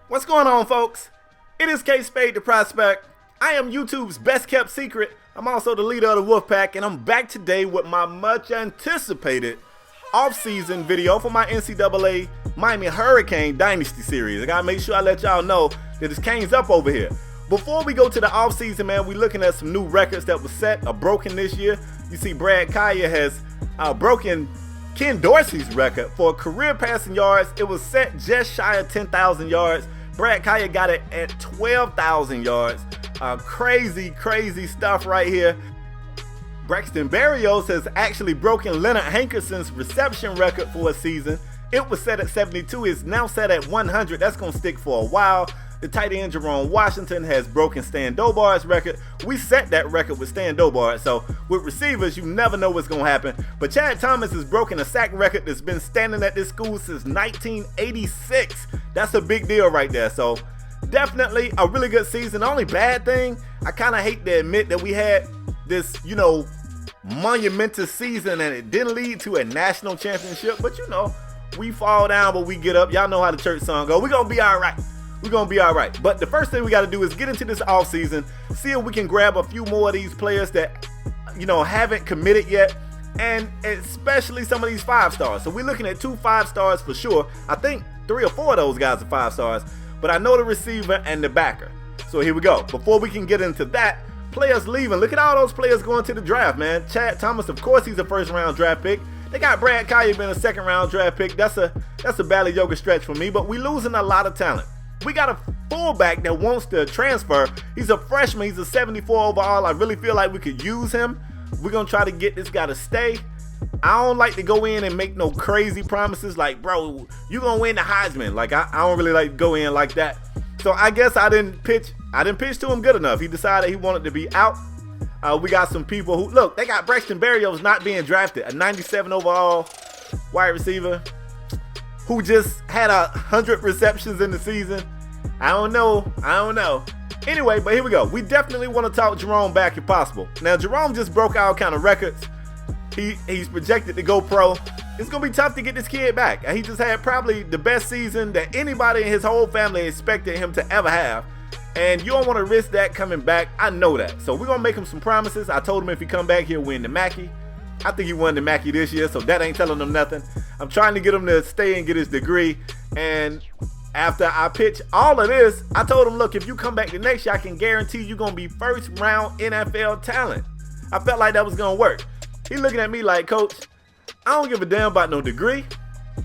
What's going on, folks? It is KspadeTheProspect. I am YouTube's best kept secret. I'm also the leader of the Wolfpack, and I'm back today with my much anticipated off-season video for my NCAA Miami Hurricanes Dynasty series. I gotta make sure I let y'all know that it's Canes up over here. Before we go to the off-season, man, we're looking at some new records that were set or broken this year. You see, Brad Kaya has broken Ken Dorsey's record for career passing yards. It was set just shy of 10,000 yards. Brad Kaya got it at 12,000 yards. Crazy stuff right here. Braxton Berrios has actually broken Leonard Hankerson's reception record for a season. It was set at 72. It's now set at 100. That's going to stick for a while. The tight end Jerome Washington has broken Stan Dobar's record. We set that record with Stan Dobar, so with receivers, you never know what's going to happen. But Chad Thomas has broken a sack record that's been standing at this school since 1986. That's a big deal right there. So definitely a really good season. The only bad thing, I kind of hate to admit that we had this, monumentous season and it didn't lead to a national championship. But we fall down, but we get up. Y'all know how the church song go. We're going to be all right. We're going to be all right. But the first thing we got to do is get into this offseason, see if we can grab a few more of these players that, haven't committed yet, and especially some of these 5-stars. So we're looking at 2 5-stars for sure. I think 3 or 4 of those guys are 5-stars, but I know the receiver and the backer. So here we go. Before we can get into that, players leaving. Look at all those players going to the draft, man. Chad Thomas, of course, he's a first-round draft pick. They got Brad Kaya being a second-round draft pick. That's a Bally Yoga stretch for me, but we're losing a lot of talent. We got a fullback that wants to transfer. He's a freshman. He's a 74 overall. I really feel like we could use him. We're going to try to get this guy to stay. I don't like to go in and make no crazy promises like, bro, you're going to win the Heisman. Like, I don't really like to go in like that. So I guess I didn't pitch to him good enough. He decided he wanted to be out. We got some people who, look, they got Braxton Berrios not being drafted, a 97 overall wide receiver who just had 100 receptions in the season. I don't know. Anyway, but here we go. We definitely want to talk Jerome back if possible. Now, Jerome just broke all kind of records. He's projected to go pro. It's going to be tough to get this kid back. He just had probably the best season that anybody in his whole family expected him to ever have. And you don't want to risk that coming back. I know that. So we're going to make him some promises. I told him if he come back, he'll win the Mackey. I think he won the Mackey this year, so that ain't telling him nothing. I'm trying to get him to stay and get his degree. And after I pitch all of this, I told him, look, if you come back the next year, I can guarantee you're going to be first-round NFL talent. I felt like that was going to work. He looking at me like, Coach, I don't give a damn about no degree.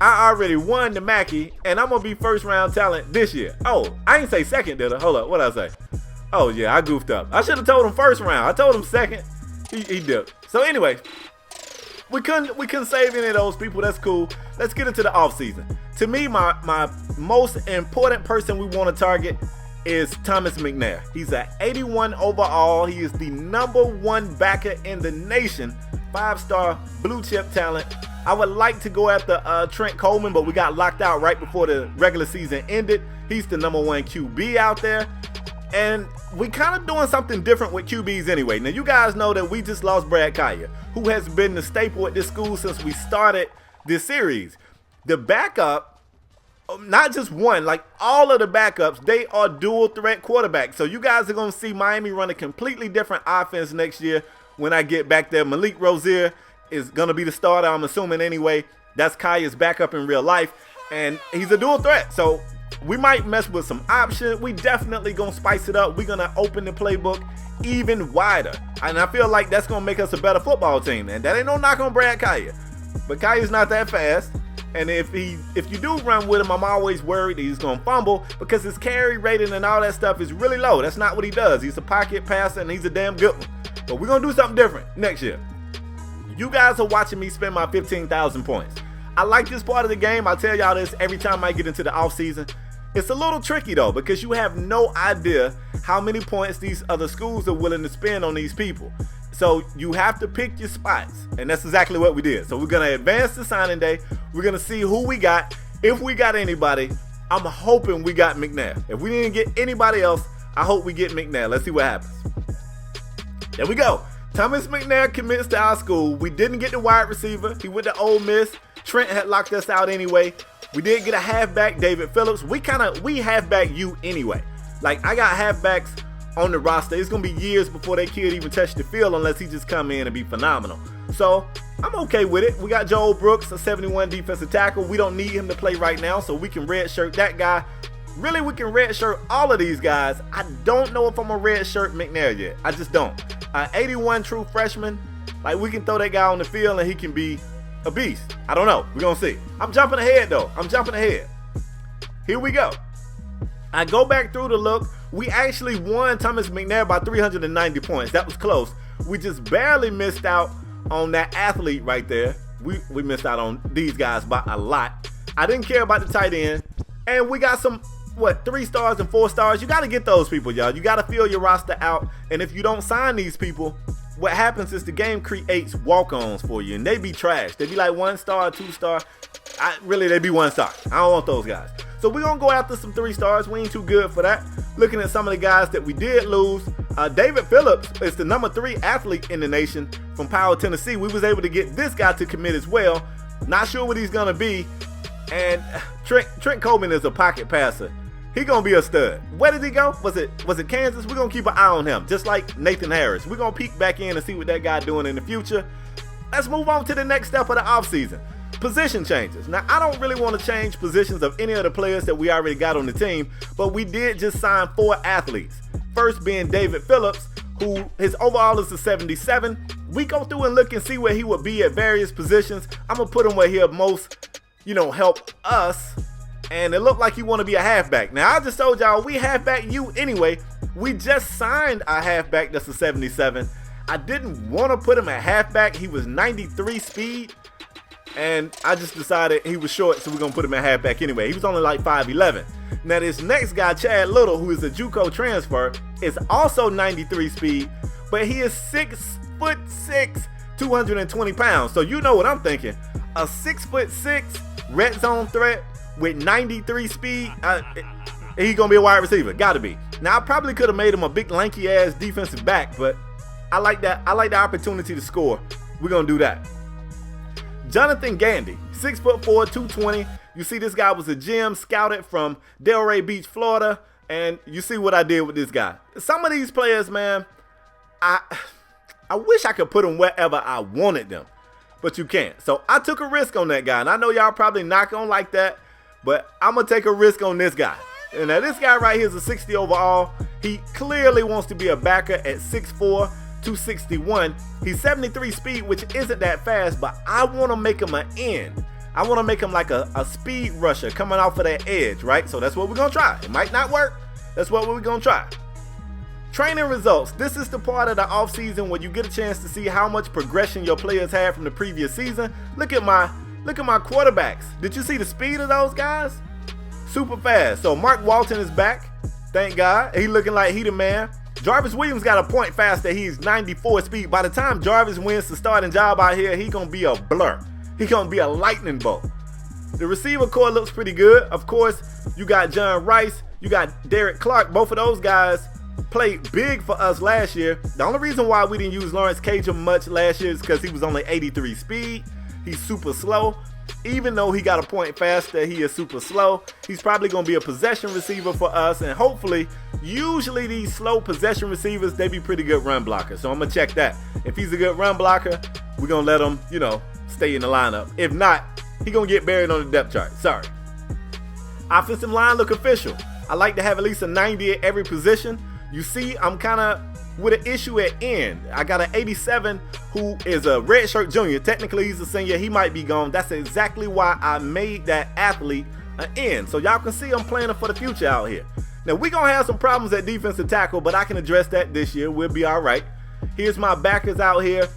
I already won the Mackey, and I'm going to be first-round talent this year. Oh, I ain't say second, did I? Hold up, what did I say? Oh, yeah, I goofed up. I should have told him first round. I told him second. He dipped. So anyway, we couldn't save any of those people. That's cool. Let's get into the offseason. To me, my most important person we want to target is Thomas McNair. He's an 81 overall. He is the #1 backer in the nation. 5-star blue chip talent. I would like to go after Trent Coleman, but we got locked out right before the regular season ended. He's the #1 QB out there. And we kind of doing something different with QBs anyway. Now, you guys know that we just lost Brad Kaya, who has been the staple at this school since we started this series. The backup, not just one, like all of the backups, they are dual threat quarterbacks. So you guys are going to see Miami run a completely different offense next year when I get back there. Malik Rozier is going to be the starter, I'm assuming anyway. That's Kaya's backup in real life. And he's a dual threat. So we might mess with some options. We definitely going to spice it up. We're going to open the playbook even wider. And I feel like that's going to make us a better football team. And that ain't no knock on Brad Kaya. But Kaya's not that fast. And if you do run with him, I'm always worried that he's going to fumble because his carry rating and all that stuff is really low. That's not what he does. He's a pocket passer and he's a damn good one. But we're going to do something different next year. You guys are watching me spend my 15,000 points. I like this part of the game. I tell y'all this every time I get into the offseason. It's a little tricky though because you have no idea how many points these other schools are willing to spend on these people. So you have to pick your spots, and that's exactly what we did. So we're going to advance to signing day. We're going to see who we got. If we got anybody, I'm hoping we got McNair. If we didn't get anybody else, I hope we get McNair. Let's see what happens. There we go. Thomas McNair commits to our school. We didn't get the wide receiver. He went to Ole Miss. Trent had locked us out anyway. We did get a halfback, David Phillips. We halfback you anyway. Like, I got halfbacks on the roster. It's going to be years before that kid even touch the field unless he just come in and be phenomenal. So, I'm okay with it. We got Joel Brooks, a 71 defensive tackle. We don't need him to play right now, so we can redshirt that guy. Really, we can redshirt all of these guys. I don't know if I'm a redshirt McNair yet. I just don't. 81 true freshman. Like, we can throw that guy on the field and he can be a beast. I don't know. We're going to see. I'm jumping ahead, though. Here we go. I go back through the look. We actually won Thomas McNair by 390 points. That was close. We just barely missed out on that athlete right there. We missed out on these guys by a lot. I didn't care about the tight end. And we got some, 3 stars and 4 stars. You got to get those people, y'all. You got to fill your roster out. And if you don't sign these people, what happens is the game creates walk-ons for you. And they be trash. They be like 1 star, 2 star. They be 1 star. I don't want those guys. So we're going to go after some 3 stars. We ain't too good for that. Looking at some of the guys that we did lose. David Phillips is the number 3 athlete in the nation from Powell, Tennessee. We was able to get this guy to commit as well. Not sure what he's going to be. And Trent Coleman is a pocket passer. He going to be a stud. Where did he go? Was it Kansas? We're going to keep an eye on him. Just like Nathan Harris. We're going to peek back in and see what that guy doing in the future. Let's move on to the next step of the offseason. Position changes. Now, I don't really want to change positions of any of the players that we already got on the team, but we did just sign 4 athletes. First being David Phillips, who his overall is a 77. We go through and look and see where he would be at various positions. I'm going to put him where he'll most, help us. And it looked like he want to be a halfback. Now, I just told y'all we halfback you anyway. We just signed a halfback that's a 77. I didn't want to put him at halfback. He was 93 speed. And I just decided he was short, so we're going to put him at halfback anyway. He was only like 5'11". Now, this next guy, Chad Little, who is a JUCO transfer, is also 93 speed, but he is 6'6", 220 pounds. So you know what I'm thinking. A 6'6" red zone threat with 93 speed, he's going to be a wide receiver. Got to be. Now, I probably could have made him a big lanky-ass defensive back, but I like that. I like the opportunity to score. We're going to do that. Jonathan Gandy, 6'4", 220. You see this guy was a gem, scouted from Delray Beach, Florida. And you see what I did with this guy. Some of these players, man, I wish I could put them wherever I wanted them. But you can't. So I took a risk on that guy. And I know y'all probably not going to like that. But I'm going to take a risk on this guy. And now this guy right here is a 60 overall. He clearly wants to be a backer at 6'4". 261. He's 73 speed, which isn't that fast, but I want to make him an end. I want to make him like a speed rusher coming off of that edge, right? So that's what we're going to try. It might not work. That's what we're going to try. Training results. This is the part of the offseason where you get a chance to see how much progression your players had from the previous season. Look at my quarterbacks. Did you see the speed of those guys? Super fast. So Mark Walton is back. Thank God. He looking like he the man. Jarvis Williams got a point faster. He's 94 speed. By the time Jarvis wins the starting job out here, he's going to be a blur. He's going to be a lightning bolt. The receiver core looks pretty good. Of course, you got John Rice. You got Derek Clark. Both of those guys played big for us last year. The only reason why we didn't use Lawrence Cajun much last year is because he was only 83 speed. He's super slow. Even though he got a point faster, he is super slow. He's probably going to be a possession receiver for us. And hopefully, usually these slow possession receivers, they be pretty good run blockers. So I'm going to check that. If he's a good run blocker, we're going to let him, stay in the lineup. If not, he's going to get buried on the depth chart. Sorry. Offensive line look official. I like to have at least a 90 at every position. You see, I'm kind of with an issue at end. I got an 87 who is a redshirt junior. Technically, he's a senior. He might be gone. That's exactly why I made that athlete an end. So y'all can see I'm planning for the future out here. Now, we're going to have some problems at defensive tackle, but I can address that this year. We'll be all right. Here's my backers out here.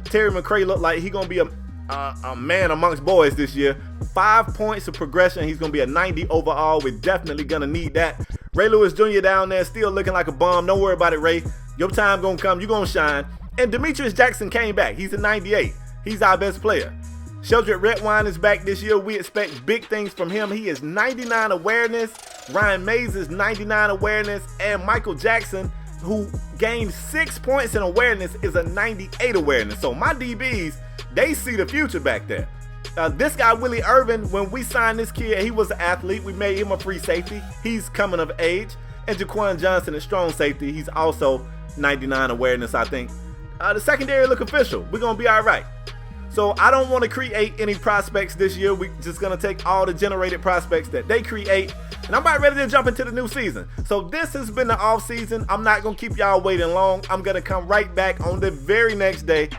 Terry McCray look like he's going to be a man amongst boys this year. 5 points of progression. He's going to be a 90 overall. We're definitely going to need that. Ray Lewis Jr. down there still looking like a bum. Don't worry about it, Ray. Your time going to come. You're going to shine. And Demetrius Jackson came back. He's a 98. He's our best player. Sheldrick Redwine is back this year. We expect big things from him. He is 99 awareness. Ryan Mays is 99 awareness. And Michael Jackson, who gained 6 points in awareness, is a 98 awareness. So my DBs, they see the future back there. This guy, Willie Irvin, when we signed this kid, he was an athlete. We made him a free safety. He's coming of age. And Jaquan Johnson is strong safety. He's also 99 awareness, I think. The secondary look official. We're going to be all right. So I don't want to create any prospects this year. We're just going to take all the generated prospects that they create. And I'm about ready to jump into the new season. So this has been the off season. I'm not going to keep y'all waiting long. I'm going to come right back on the very next day.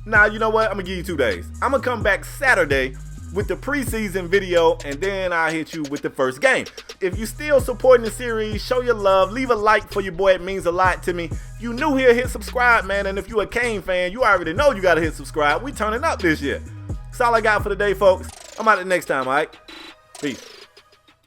Now, you know what? I'm going to give you 2 days. I'm going to come back Saturday with the preseason video, and then I'll hit you with the first game. If you're still supporting the series, show your love. Leave a like for your boy. It means a lot to me. If you new here, hit subscribe, man. And if you a Kane fan, you already know you got to hit subscribe. We turning up this year. That's all I got for today, folks. I'm out the next time, all right? Peace.